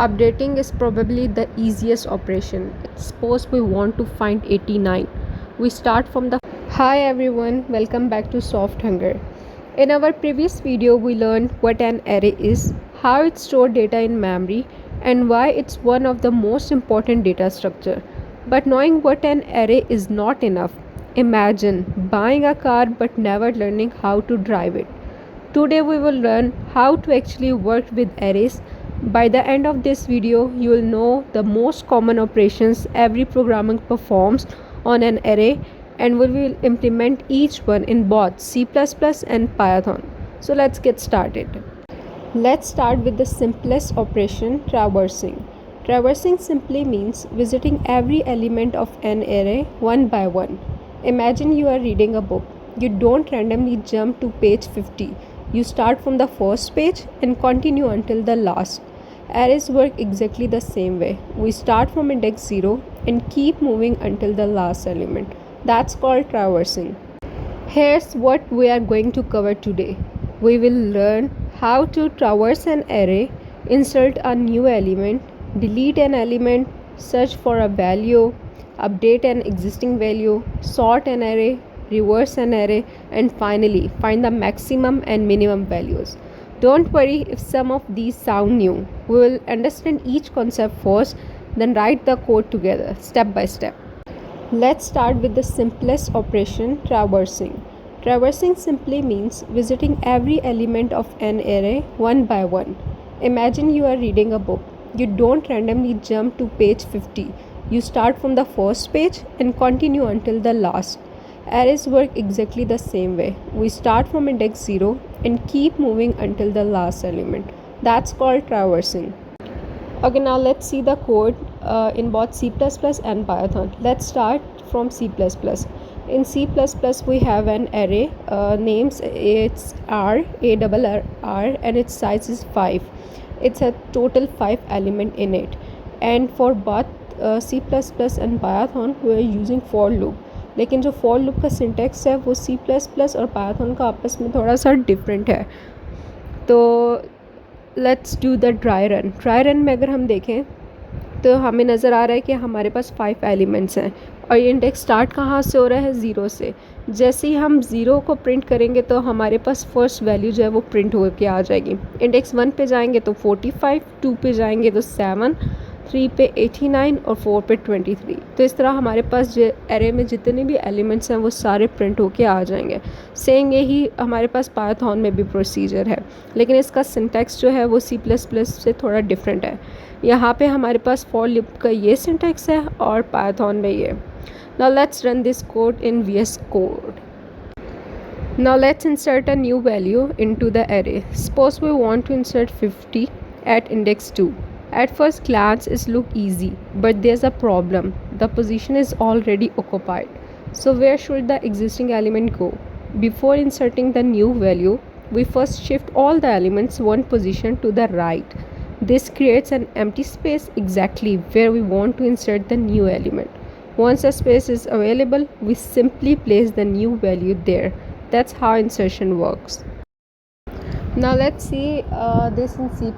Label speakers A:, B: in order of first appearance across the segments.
A: Updating is probably the easiest operation. Suppose we want to find 89. We start from the Hi everyone, welcome back to SoftHunger. In our previous video, we learned what an array is, how it stores data in memory, and why it's one of the most important data structure. But knowing what an array is not enough. Imagine buying a car but never learning how to drive it. Today we will learn how to actually work with arrays. By the end of this video, you will know the most common operations every programmer performs on an array, and we will implement each one in both C++ and Python. So let's get started. Let's start with the simplest operation, traversing. Traversing simply means visiting every element of an array one by one. Imagine you are reading a book. You don't randomly jump to page 50. You start from the first page and continue until the last. Arrays work exactly the same way. We start from index 0 and keep moving until the last element. That's called traversing. Here's what we are going to cover today. We will learn how to traverse an array, insert a new element, delete an element, search for a value, update an existing value, sort an array, reverse an array, and finally find the maximum and minimum values. Don't worry if some of these sound new. We will understand each concept first, then write the code together step by step. Let's start with the simplest operation, traversing. Traversing simply means visiting every element of an array one by one. Imagine you are reading a book. You don't randomly jump to page 50. You start from the first page and continue until the last. Arrays work exactly the same way. We start from index 0 and keep moving until the last element. That's called traversing. Okay, now let's see the code in both C++ and Python. Let's start from C++. In C++, we have an array, names it's R, A-R-R, and its size is 5. It's a total 5 element in it. And for both C++ and Python, we are using for loop. लेकिन जो for loop का syntax है वो C++ और Python का आपस में थोड़ा सा different है. तो let's do the dry run में अगर हम देखें तो हमें नज़र आ रहा है कि हमारे पास 5 एलिमेंट्स हैं और ये इंडेक्स स्टार्ट कहाँ से हो रहा है 0 से. जैसे ही हम 0 को प्रिंट करेंगे तो हमारे पास फर्स्ट वैल्यू जो है वो प्रिंट होकर आ जाएगी. इंडेक्स 1 पे जाएंगे तो 45, 2 पे जाएंगे तो 7, 3 पे 89 और 4 पे 23. तो इस तरह हमारे पास जो एरे में जितने भी एलिमेंट्स हैं वो सारे प्रिंट होके आ जाएंगे. सेम यही हमारे पास पाइथन में भी प्रोसीजर है, लेकिन इसका सिंटैक्स जो है वो C++ से थोड़ा डिफरेंट है. यहाँ पे हमारे पास फॉर लूप का ये सिंटैक्स है और पाइथन में ये. Now let's run this code in VS Code. Now let's insert a new value into the array. Suppose we want to insert 50 at index 2. At first glance it looks easy, but there's a problem. The position is already occupied. So where should the existing element go? Before inserting the new value, we first shift all the elements one position to the right. This creates an empty space exactly where we want to insert the new element. Once a space is available, we simply place the new value there. That's how insertion works. Now let's see this in C++.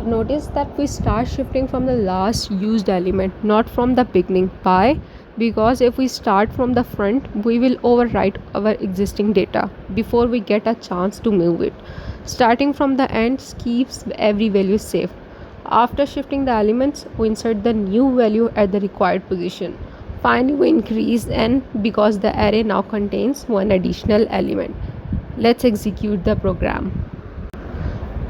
A: Notice that we start shifting from the last used element, not from the beginning. Why? Because if we start from the front, we will overwrite our existing data before we get a chance to move it. Starting from the end keeps every value safe. After shifting the elements, we insert the new value at the required position. Finally, we increase n because the array now contains one additional element. Let's execute the program.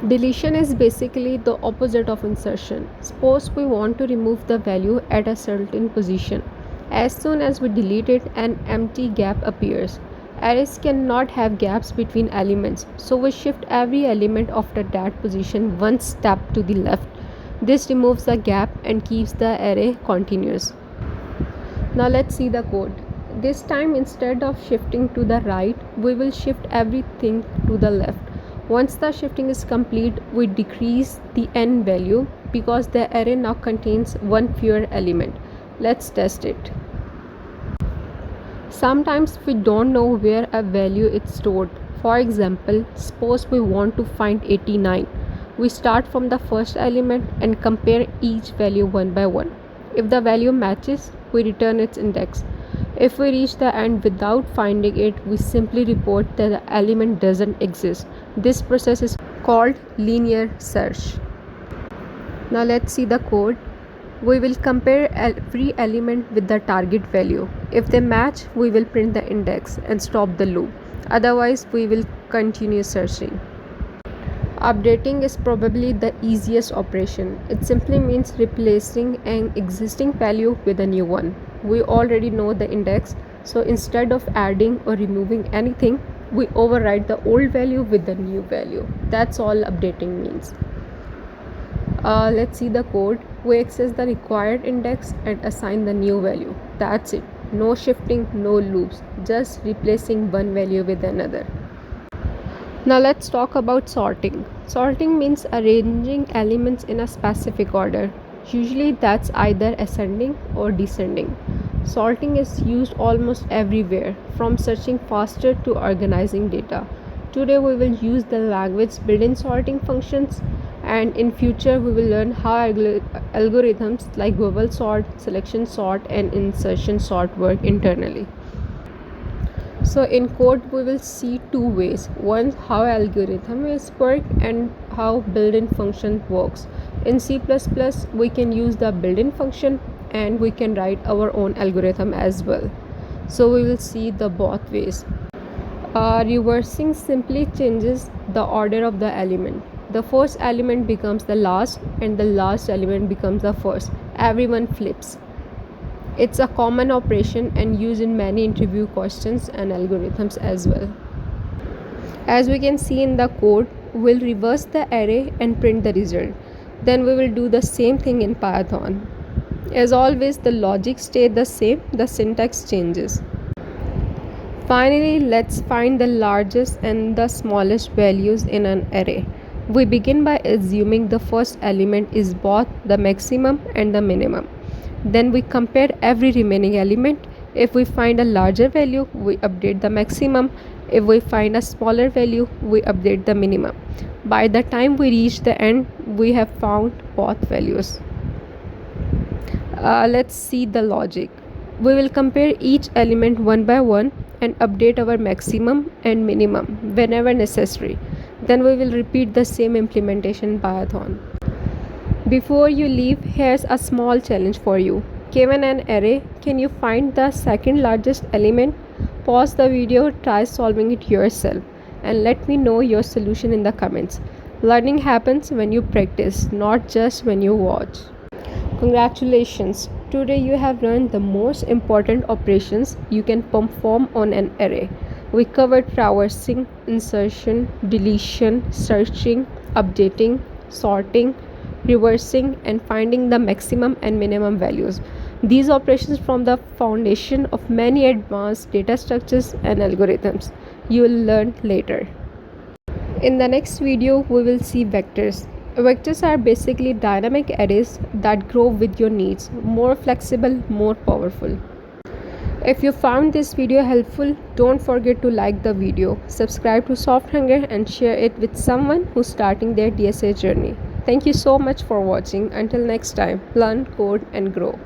A: Deletion is basically the opposite of insertion. Suppose we want to remove the value at a certain position. As soon as we delete it, an empty gap appears. Arrays cannot have gaps between elements, so we shift every element after that position one step to the left. This removes the gap and keeps the array continuous. Now let's see the code. This time, instead of shifting to the right, we will shift everything to the left. Once the shifting is complete, we decrease the n value because the array now contains one fewer element. Let's test it. Sometimes we don't know where a value is stored. For example, suppose we want to find 89. We start from the first element and compare each value one by one. If the value matches, we return its index. If we reach the end without finding it, we simply report that the element doesn't exist. This process is called linear search. Now let's see the code. We will compare every element with the target value. If they match, we will print the index and stop the loop. Otherwise, we will continue searching. Updating is probably the easiest operation. It simply means replacing an existing value with a new one. We already know the index, so instead of adding or removing anything, we override the old value with the new value. That's all updating means. Let's see the code. We access the required index and assign the new value. That's it. No shifting, no loops, just replacing one value with another. Now let's talk about sorting. Sorting means arranging elements in a specific order. Usually that's either ascending or descending. Sorting is used almost everywhere, from searching faster to organizing data. Today we will use the language built-in sorting functions, and in future we will learn how algorithms like global sort, selection sort, and insertion sort work internally. So in code we will see two ways. One, how algorithm is work and how built-in function works. In C++ we can use the built-in function and we can write our own algorithm as well. So we will see the both ways. Reversing simply changes the order of the element. The first element becomes the last and the last element becomes the first. Everyone flips. It's a common operation and used in many interview questions and algorithms as well. As we can see in the code, we'll reverse the array and print the result. Then we will do the same thing in Python. As always, the logic stays the same, the syntax changes. Finally, let's find the largest and the smallest values in an array. We begin by assuming the first element is both the maximum and the minimum. Then we compare every remaining element. If we find a larger value, we update the maximum. If we find a smaller value, we update the minimum. By the time we reach the end, we have found both values. Let's see the logic. We will compare each element one by one and update our maximum and minimum whenever necessary. Then we will repeat the same implementation in Python. Before you leave, here's a small challenge for you. Given an array, can you find the second largest element? Pause the video, try solving it yourself, and let me know your solution in the comments. Learning happens when you practice, not just when you watch. Congratulations! Today you have learned the most important operations you can perform on an array. We covered traversing, insertion, deletion, searching, updating, sorting, reversing, and finding the maximum and minimum values. These operations form the foundation of many advanced data structures and algorithms you will learn later. In the next video, we will see vectors. Vectors are basically dynamic arrays that grow with your needs, more flexible, more powerful. If you found this video helpful, don't forget to like the video, subscribe to SoftHunger, and share it with someone who's starting their DSA journey. Thank you so much for watching. Until next time, learn, code, and grow.